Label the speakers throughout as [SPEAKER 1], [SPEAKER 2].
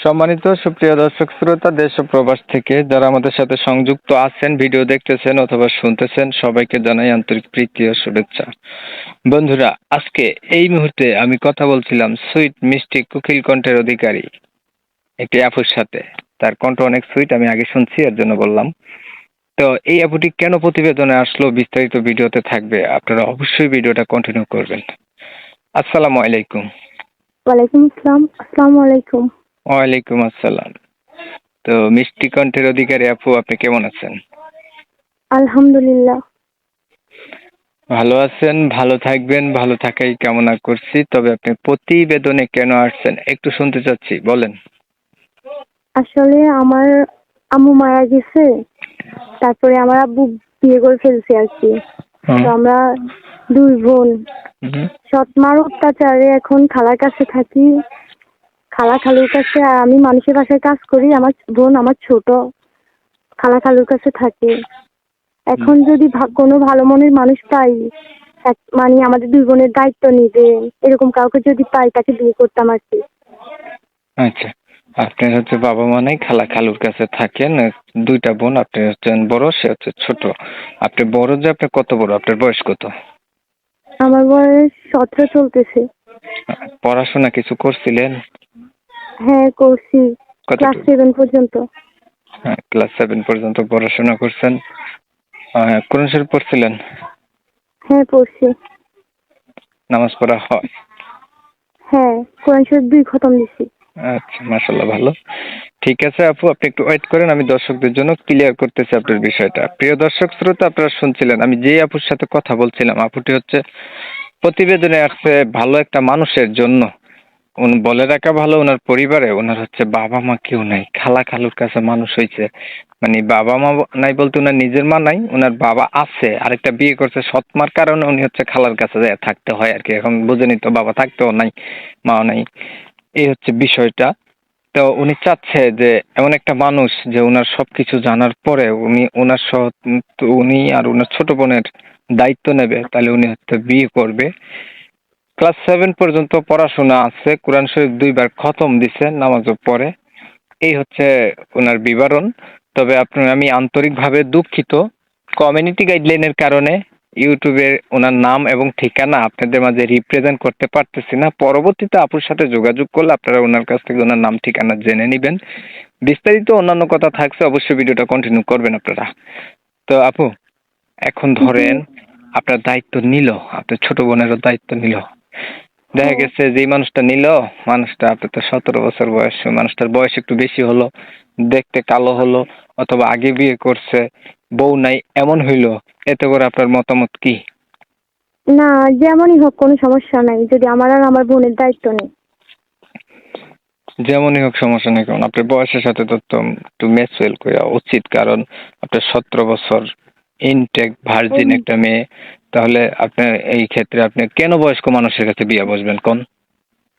[SPEAKER 1] সম্মানিত সুপ্রিয় দর্শক শ্রোতা দেশ ও প্রবাস থেকে যারা আমাদের সাথে সংযুক্ত আছেন, ভিডিও দেখতেছেন অথবা শুনতেছেন, সবাইকে জানাই আন্তরিক প্রীতি ও শুভেচ্ছা। বন্ধুরা, আজকে এই মুহূর্তে আমি কথা বলছিলাম সুইট মিষ্টি কোকিল কণ্ঠের অধিকারী একটি আপুর সাথে। তার কণ্ঠ অনেক সুইট, আমি আগে শুনছি, এর জন্য বললাম। তো এই আপুটি কেন প্রতিবেদনে আসলো বিস্তারিত ভিডিওতে থাকবে, আপনারা অবশ্যই ভিডিওটা কন্টিনিউ করবেন। আসসালামু আলাইকুম।
[SPEAKER 2] ওয়ালাইকুম আসসালাম। আসসালামু আলাইকুম।
[SPEAKER 1] ওয়ালাইকুম আসসালাম। তো মিষ্টি কণ্ঠের অধিকারী আপু, আপনি কেমন আছেন?
[SPEAKER 2] আলহামদুলিল্লাহ।
[SPEAKER 1] ভালো আছেন, ভালো থাকবেন, ভালো থাকাই কামনা করছি। তবে আপনি প্রতিবেদনে কেন আসছেন একটু শুনতে চাচ্ছি, বলেন।
[SPEAKER 2] আসলে আমার আম্মু মারা গেছে, তারপরে আমার আব্বু বিয়ে করে ফেলছে আর কি। তো আমরা দুই বোন, সৎ মার অত্যাচারে এখন খালার কাছে থাকি, খালুর কাছে। আর আমি মানুষের বাসায় কাজ করি। আমার বোন আমার ছোট, খালুর কাছে থাকে। এখন যদি কোনো ভালো মনের মানুষ পাই, মানে আমাদের দুই বোনের দায়িত্ব নিবে, এরকম কাউকে যদি পাই তাকে বিয়ে করতাম আর কি।
[SPEAKER 1] আচ্ছা, আপনার হচ্ছে বাবা মা নাই, খালুর কাছে থাকেন, দুইটা বোন, আপনি হচ্ছেন বড়, সে হচ্ছে ছোট। আপনি বড় যে, আপনি কত বড়, আপনার বয়স কত?
[SPEAKER 2] আমার বয়স 17 চলতেছে।
[SPEAKER 1] পড়াশোনা কিছু করছিলেন?
[SPEAKER 2] হ্যাঁ, করছি, ক্লাস 7 পর্যন্ত।
[SPEAKER 1] হ্যাঁ, ক্লাস 7 পর্যন্ত পড়াশোনা করছেন। কোরআন শরীফ পড়ছিলেন?
[SPEAKER 2] হ্যাঁ, পড়ছি।
[SPEAKER 1] নামাজ পড়া হয়?
[SPEAKER 2] হ্যাঁ, কোরআন শরীফ 2 খতম দিছি।
[SPEAKER 1] আচ্ছা, মাশাআল্লাহ, ভালো। ঠিক আছে আপু, আপনি একটু ওয়েট করেন, আমি দর্শকদের জন্য ক্লিয়ার করতেছি আপনার বিষয়টা। প্রিয় দর্শক শ্রোতা, আপনারা শুনছিলেন আমি যে আপুর সাথে কথা বলছিলাম, আপুটি হচ্ছে প্রতিবেদনে আসছে ভালো একটা মানুষের জন্য। বলে রাখা ভালো, ওনার পরিবারে ওনার হচ্ছে বাবা মা কেউ নাই, খালুর কাছে মানুষ হয়েছে। মানে বাবা মা নাই বলতে ওনার নিজের মা নাই, ওনার বাবা আছে, আরেকটা বিয়ে করছে সৎ মার কারণে উনি হচ্ছে খালার কাছে যায় থাকতে হয় আর কি। এখন বুঝেনি তো, বাবা থাকতেও নাই, মাও নাই, এই হচ্ছে বিষয়টা। তো উনি চাচ্ছে যে এমন একটা মানুষ যে ওনার সবকিছু জানার পরে উনি আর ওনার ছোট বোনের দায়িত্ব নেবে, তাহলে উনি হচ্ছে বিয়ে করবে। ক্লাস 7 পর্যন্ত পড়াশোনা আছে, কোরআন শরীফ 2 বার খতম দিছে, নামাজও পড়ে। এই হচ্ছে ওনার বিবরণ। তবে আমি আন্তরিকভাবে দুঃখিত, কমিউনিটি গাইডলাইনের কারণে ইউটিউবে ওনার নাম এবং ঠিকানা আপনাদের মাঝে রিপ্রেজেন্ট করতে পারতেছি না। পরবর্তীতে আপুর সাথে যোগাযোগ করলে আপনারা ওনার কাছ থেকে ওনার নাম ঠিকানা জেনে নেবেন। বিস্তারিত অন্যান্য কথা থাকছে, অবশ্যই ভিডিওটা কন্টিনিউ করবেন আপনারা। তো আপু, এখন ধরেন আপনার দায়িত্ব নিল, আপনার ছোট বোনেরও দায়িত্ব নিল। দেখা গেছে যে মানুষটা নিল, মানুষটা আপনার তো 17 বছর বয়স, মানুষটার বয়স একটু বেশি হলো, দেখতে কালো হলো, অথবা আগে বিয়ে করছে, বউ নাই, এমন হইলো, এতে করে আপনার মতামত কি?
[SPEAKER 2] না, যেমনই হোক কোনো সমস্যা নাই, যদি আমার আর আমার বোনের দায়িত্ব নেই।
[SPEAKER 1] যেমনই হোক সমস্যা নেই, কারণ আপনার বয়সের সাথে তো একটু ম্যাচুয়াল করা উচিত, কারণ আপনার 17 বছর, ইনটেক ভার্জিন একটা মেয়ে। তাহলে আপনার এই ক্ষেত্রে আপনি কেন বয়স্ক মানুষের কাছে বিয়ে বসবেন কোন?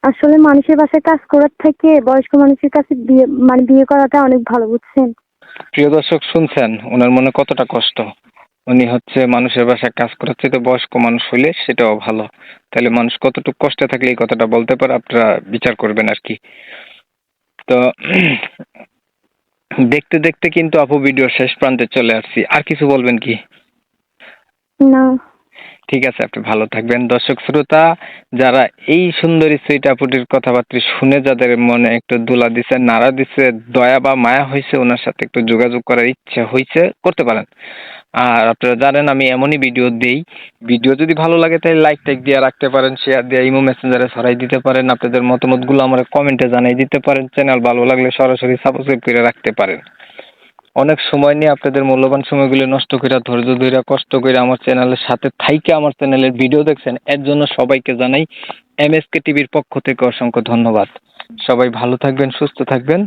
[SPEAKER 2] আসলে মানুষের বাসায় কাজ করার থেকে বয়স্ক মানুষের কাছে বিয়ে করাটা অনেক ভালো, বুঝছেন?
[SPEAKER 1] প্রিয় দর্শক, শুনছেন ওনার মনে কতটা কষ্ট? উনি হচ্ছে মানুষের বাসায় কাজ করার থেকে বয়স্ক মানুষ হইলে সেটাও ভালো। তাহলে মানুষ কতটুকু কষ্টে থাকলে এই কথাটা বলতে পারে, আপনারা বিচার করবেন আর কি। তো দেখতে দেখতে কিন্তু আপু ভিডিও শেষ প্রান্তে চলে আসছি, আর কিছু বলবেন কি?
[SPEAKER 2] না।
[SPEAKER 1] ঠিক আছে, আপনি ভালো থাকবেন। দর্শক শ্রোতা, যারা এই সুন্দরী সুইট আপুটির কথাবার্তা শুনে যাদের মনে একটু দোলা দিছে, নাড়া দিছে, দয়া বা মায়া হয়েছে, ওনার সাথে একটু যোগাযোগ করার ইচ্ছা হয়েছে, করতে পারেন। আর আপনারা জানেন আমি এমনই ভিডিও দেই। ভিডিও যদি ভালো লাগে তাহলে লাইক টাইক দিয়ে রাখতে পারেন, শেয়ার দিয়ে ইমো মেসেঞ্জারে ছড়াই দিতে পারেন, আপনাদের মতামতগুলো আমার কমেন্টে জানাই দিতে পারেন, চ্যানেল ভালো লাগলে সরাসরি সাবস্ক্রাইব করে রাখতে পারেন। অনেক সময় নিয়ে আপনাদের মূল্যবান সময়গুলো নষ্ট করে, ধৈর্য ধরে, কষ্ট করে আমার চ্যানেলের সাথে থাইকে আমার চ্যানেলের ভিডিও দেখছেন, এর জন্য সবাইকে জানাই এমএসকে টিভির পক্ষ থেকে অসংখ্য ধন্যবাদ। সবাই ভালো থাকবেন, সুস্থ থাকবেন।